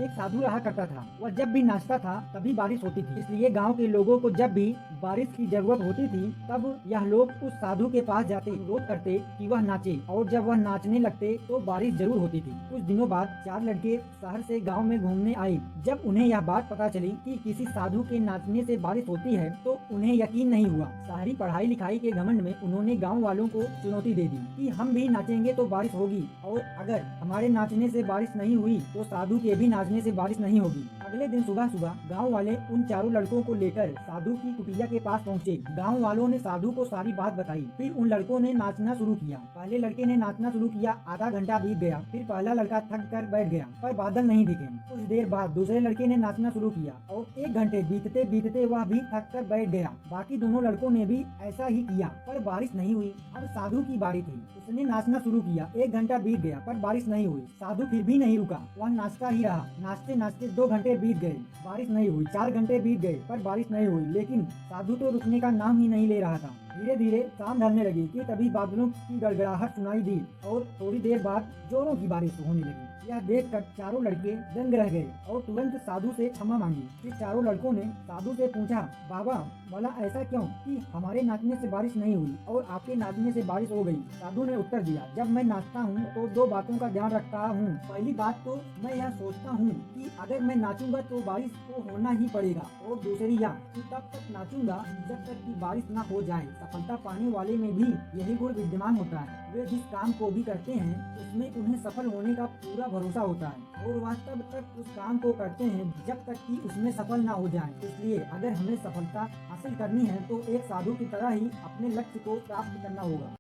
एक साधु रहा करता था। वह जब भी नाचता था तभी बारिश होती थी, इसलिए गांव के लोगों को जब भी बारिश की जरूरत होती थी तब यह लोग उस साधु के पास जाते, अनुरोध करते कि वह नाचे, और जब वह नाचने लगते तो बारिश जरूर होती थी। कुछ दिनों बाद 4 लड़के शहर से गांव में घूमने आए। जब उन्हें यह बात पता चली कि किसी साधु के नाचने से बारिश होती है तो उन्हें यकीन नहीं हुआ। शहरी पढ़ाई लिखाई के घमंड में उन्होंने गाँव वालों को चुनौती दे दी कि हम भी नाचेंगे तो बारिश होगी, और अगर हमारे नाचने से बारिश नहीं हुई तो साधु के भी नाचने से बारिश नहीं होगी। अगले दिन सुबह सुबह गांव वाले उन चारों लड़कों को लेकर साधु की कुटिया के पास पहुंचे। गांव वालों ने साधु को सारी बात बताई। फिर उन लड़कों ने नाचना शुरू किया। पहले लड़के ने नाचना शुरू किया, आधा घंटा बीत गया। फिर पहला लड़का थक कर बैठ गया पर बादल नहीं दिखे। कुछ देर बाद दूसरे लड़के ने नाचना शुरू किया और 1 घंटे बीतते बीतते वह भी थक कर बैठ गया। बाकी दोनों लड़कों ने भी ऐसा ही किया पर बारिश नहीं हुई। अब साधु की बारी थी। उसने नाचना शुरू किया। 1 घंटा बीत गया पर बारिश नहीं हुई। साधु फिर भी नहीं रुका, वह नाचता ही रहा। नाचते नाचते 2 घंटे बीत गए, बारिश नहीं हुई। 4 घंटे बीत गए पर बारिश नहीं हुई, लेकिन साधु तो रुकने का नाम ही नहीं ले रहा था। धीरे धीरे शाम ढलने लगी कि तभी बादलों की गड़गड़ाहट सुनाई दी और थोड़ी देर बाद जोरों की बारिश होने लगी। यह देखकर चारों लड़के दंग रह गए और तुरंत साधु से क्षमा मांगी। फिर चारों लड़कों ने साधु से पूछा, बाबा भला ऐसा क्यों कि हमारे नाचने से बारिश नहीं हुई और आपके नाचने से बारिश हो गई? साधु ने उत्तर दिया, जब मैं नाचता हूँ तो 2 बातों का ध्यान रखता हूँ। पहली बात तो मैं यह सोचता हूँ कि अगर मैं नाचूंगा तो बारिश तो होना ही पड़ेगा, और दूसरी यह कि तब तक नाचूंगा जब तक कि बारिश न हो जाए। सफलता पाने वाले में भी यही गुण विद्यमान होता है। वे जिस काम को भी करते हैं उसमें उन्हें सफल होने का पूरा भरोसा होता है, और वह तब तक उस काम को करते हैं जब तक कि उसमें सफल ना हो जाए। इसलिए अगर हमें सफलता हासिल करनी है तो एक साधु की तरह ही अपने लक्ष्य को प्राप्त करना होगा।